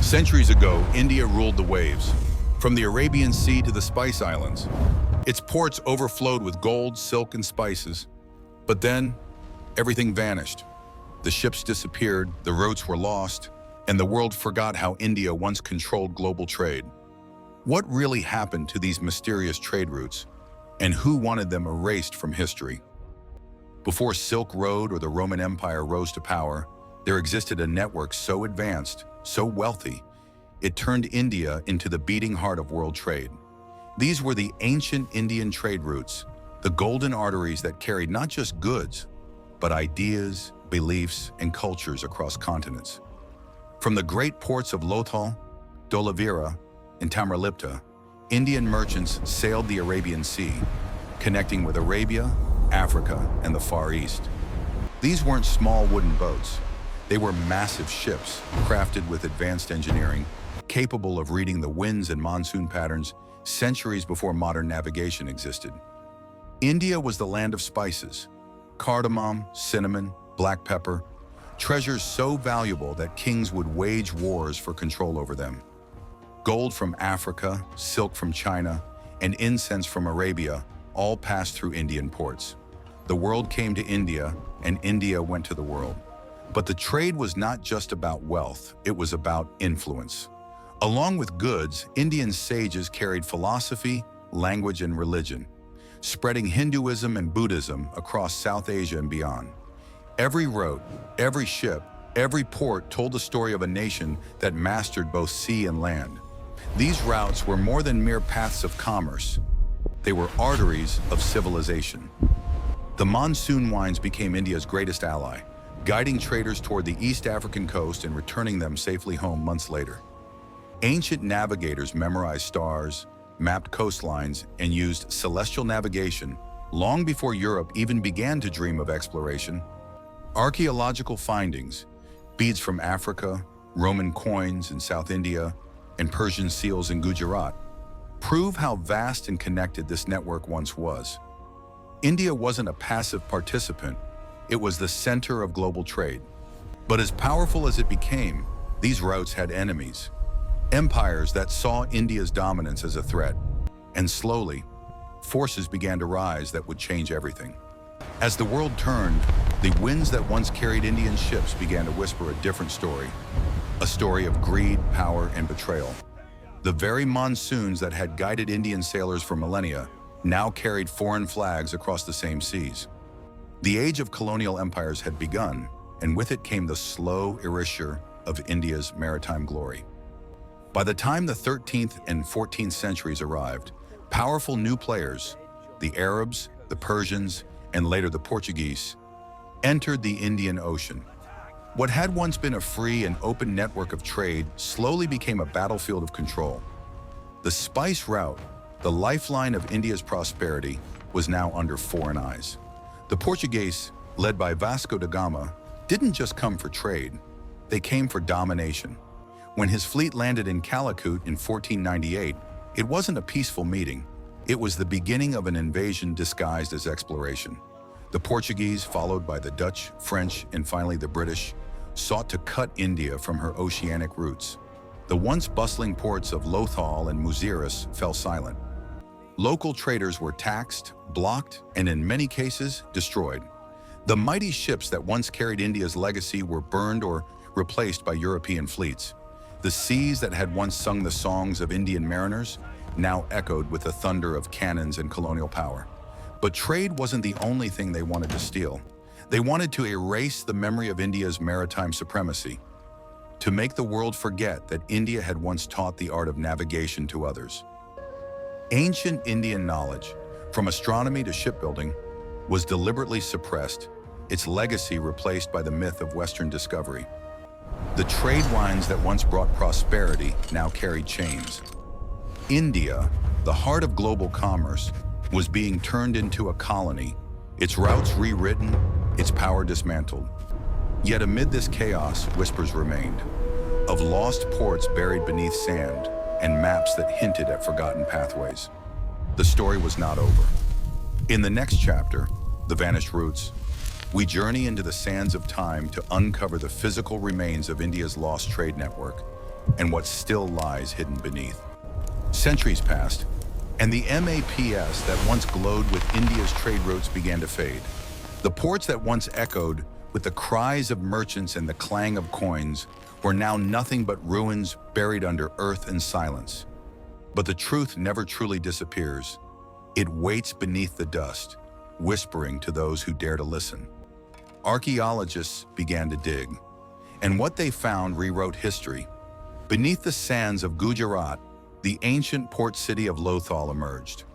Centuries ago, India ruled the waves, from the Arabian Sea to the Spice Islands. Its ports overflowed with gold, silk, and spices. But then, everything vanished. The ships disappeared, the routes were lost, and the world forgot how India once controlled global trade. What really happened to these mysterious trade routes, and who wanted them erased from history? Before Silk Road or the Roman Empire rose to power, there existed a network so advanced, so wealthy, it turned India into the beating heart of world trade. These were the ancient Indian trade routes, the golden arteries that carried not just goods, but ideas, beliefs, and cultures across continents. From the great ports of Lothal, Dholavira, and Tamralipta, Indian merchants sailed the Arabian Sea, connecting with Arabia, Africa, and the Far East. These weren't small wooden boats. They were massive ships, crafted with advanced engineering, capable of reading the winds and monsoon patterns centuries before modern navigation existed. India was the land of spices, cardamom, cinnamon, black pepper, treasures so valuable that kings would wage wars for control over them. Gold from Africa, silk from China, and incense from Arabia all passed through Indian ports. The world came to India, and India went to the world. But the trade was not just about wealth, it was about influence. Along with goods, Indian sages carried philosophy, language, and religion, spreading Hinduism and Buddhism across South Asia and beyond. Every route, every ship, every port told the story of a nation that mastered both sea and land. These routes were more than mere paths of commerce. They were arteries of civilization. The monsoon winds became India's greatest ally, guiding traders toward the East African coast and returning them safely home months later. Ancient navigators memorized stars, mapped coastlines, and used celestial navigation long before Europe even began to dream of exploration. Archaeological findings, beads from Africa, Roman coins in South India, and Persian seals in Gujarat, prove how vast and connected this network once was. India wasn't a passive participant, it was the center of global trade. But as powerful as it became, these routes had enemies. Empires that saw India's dominance as a threat. And slowly, forces began to rise that would change everything. As the world turned, the winds that once carried Indian ships began to whisper a different story. A story of greed, power, and betrayal. The very monsoons that had guided Indian sailors for millennia now carried foreign flags across the same seas. The age of colonial empires had begun, and with it came the slow erasure of India's maritime glory. By the time the 13th and 14th centuries arrived, powerful new players, the Arabs, the Persians, and later the Portuguese, entered the Indian Ocean. What had once been a free and open network of trade slowly became a battlefield of control. The spice route, the lifeline of India's prosperity, was now under foreign eyes. The Portuguese, led by Vasco da Gama, didn't just come for trade, they came for domination. When his fleet landed in Calicut in 1498, it wasn't a peaceful meeting. It was the beginning of an invasion disguised as exploration. The Portuguese, followed by the Dutch, French, and finally the British, sought to cut India from her oceanic roots. The once bustling ports of Lothal and Muziris fell silent. Local traders were taxed, blocked, and in many cases, destroyed. The mighty ships that once carried India's legacy were burned or replaced by European fleets. The seas that had once sung the songs of Indian mariners now echoed with the thunder of cannons and colonial power. But trade wasn't the only thing they wanted to steal. They wanted to erase the memory of India's maritime supremacy, to make the world forget that India had once taught the art of navigation to others. Ancient Indian knowledge, from astronomy to shipbuilding, was deliberately suppressed, its legacy replaced by the myth of Western discovery. The trade lines that once brought prosperity now carried chains. India, the heart of global commerce, was being turned into a colony, its routes rewritten, its power dismantled. Yet amid this chaos, whispers remained, of lost ports buried beneath sand and maps that hinted at forgotten pathways. The story was not over. In the next chapter, The Vanished Routes, we journey into the sands of time to uncover the physical remains of India's lost trade network and what still lies hidden beneath. Centuries passed, and the MAPS that once glowed with India's trade routes began to fade. The ports that once echoed with the cries of merchants and the clang of coins were now nothing but ruins buried under earth and silence. But the truth never truly disappears. It waits beneath the dust, whispering to those who dare to listen. Archaeologists began to dig, and what they found rewrote history. Beneath the sands of Gujarat, the ancient port city of Lothal emerged,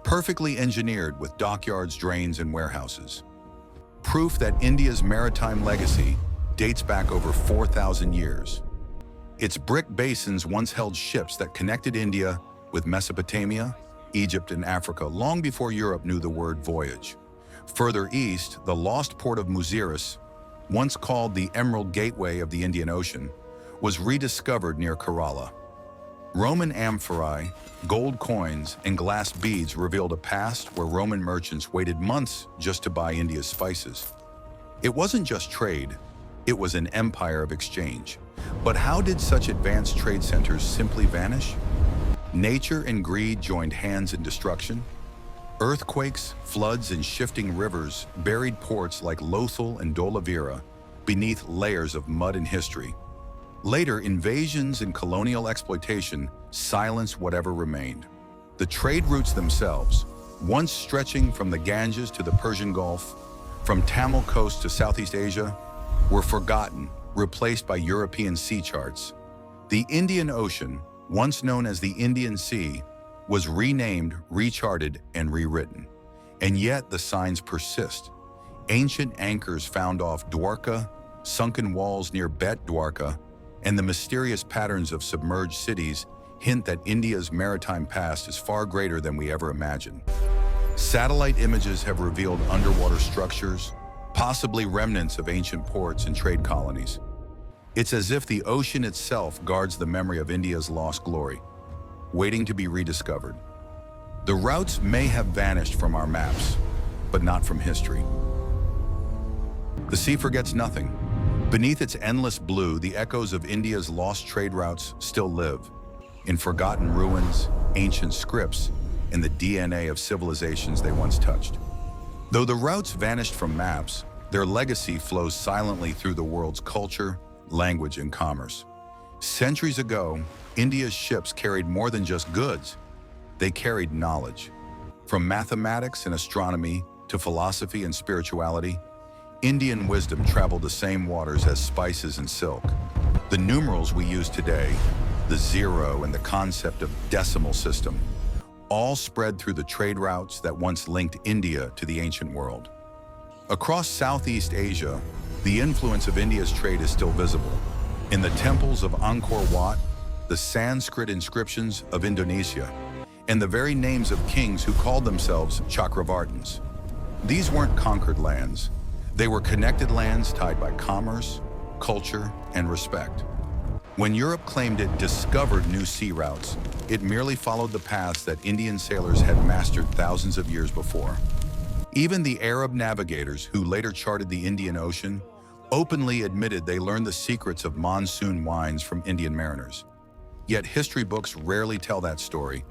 perfectly engineered with dockyards, drains, and warehouses. Proof that India's maritime legacy dates back over 4,000 years. Its brick basins once held ships that connected India with Mesopotamia, Egypt, and Africa long before Europe knew the word voyage. Further east, the lost port of Muziris, once called the Emerald Gateway of the Indian Ocean, was rediscovered near Kerala. Roman amphorae, gold coins, and glass beads revealed a past where Roman merchants waited months just to buy India's spices. It wasn't just trade, it was an empire of exchange. But how did such advanced trade centers simply vanish? Nature and greed joined hands in destruction. Earthquakes, floods, and shifting rivers buried ports like Lothal and Dholavira beneath layers of mud and history. Later, invasions and colonial exploitation silenced whatever remained. The trade routes themselves, once stretching from the Ganges to the Persian Gulf, from Tamil Coast to Southeast Asia, were forgotten, replaced by European sea charts. The Indian Ocean, once known as the Indian Sea, was renamed, recharted, and rewritten. And yet the signs persist. Ancient anchors found off Dwarka, sunken walls near Bet Dwarka, and the mysterious patterns of submerged cities hint that India's maritime past is far greater than we ever imagined. Satellite images have revealed underwater structures, possibly remnants of ancient ports and trade colonies. It's as if the ocean itself guards the memory of India's lost glory, waiting to be rediscovered. The routes may have vanished from our maps, but not from history. The sea forgets nothing. Beneath its endless blue, the echoes of India's lost trade routes still live, in forgotten ruins, ancient scripts, and the DNA of civilizations they once touched. Though the routes vanished from maps, their legacy flows silently through the world's culture, language, and commerce. Centuries ago, India's ships carried more than just goods. They carried knowledge. From mathematics and astronomy to philosophy and spirituality, Indian wisdom traveled the same waters as spices and silk. The numerals we use today, the zero and the concept of decimal system, all spread through the trade routes that once linked India to the ancient world. Across Southeast Asia, the influence of India's trade is still visible. In the temples of Angkor Wat, the Sanskrit inscriptions of Indonesia, and the very names of kings who called themselves Chakravartins. These weren't conquered lands. They were connected lands tied by commerce, culture, and respect. When Europe claimed it discovered new sea routes, it merely followed the paths that Indian sailors had mastered thousands of years before. Even the Arab navigators who later charted the Indian Ocean openly admitted they learned the secrets of monsoon winds from Indian mariners. Yet history books rarely tell that story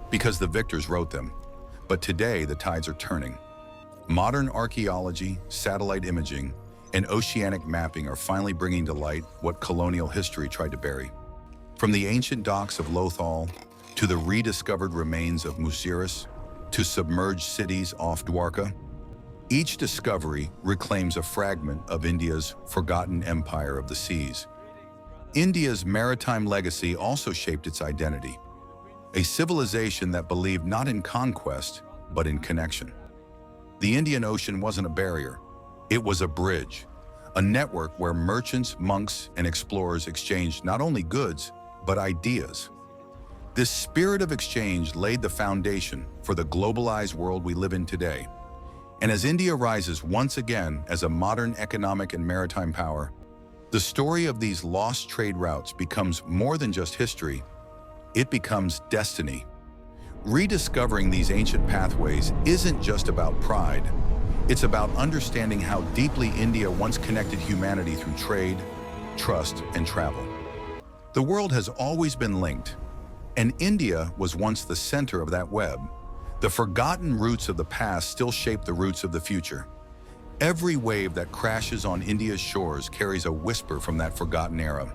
because the victors wrote them. But today the tides are turning. Modern archaeology, satellite imaging, and oceanic mapping are finally bringing to light what colonial history tried to bury. From the ancient docks of Lothal, to the rediscovered remains of Muziris, to submerged cities off Dwarka, each discovery reclaims a fragment of India's forgotten empire of the seas. India's maritime legacy also shaped its identity, a civilization that believed not in conquest, but in connection. The Indian Ocean wasn't a barrier, it was a bridge, a network where merchants, monks, and explorers exchanged not only goods, but ideas. This spirit of exchange laid the foundation for the globalized world we live in today. And as India rises once again as a modern economic and maritime power, the story of these lost trade routes becomes more than just history, it becomes destiny. Rediscovering these ancient pathways isn't just about pride, it's about understanding how deeply India once connected humanity through trade, trust, and travel. The world has always been linked, and India was once the center of that web. The forgotten roots of the past still shape the roots of the future. Every wave that crashes on India's shores carries a whisper from that forgotten era.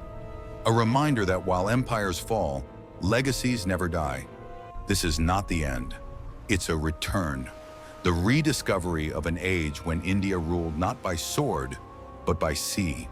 A reminder that while empires fall, legacies never die. This is not the end. It's a return. The rediscovery of an age when India ruled not by sword, but by sea.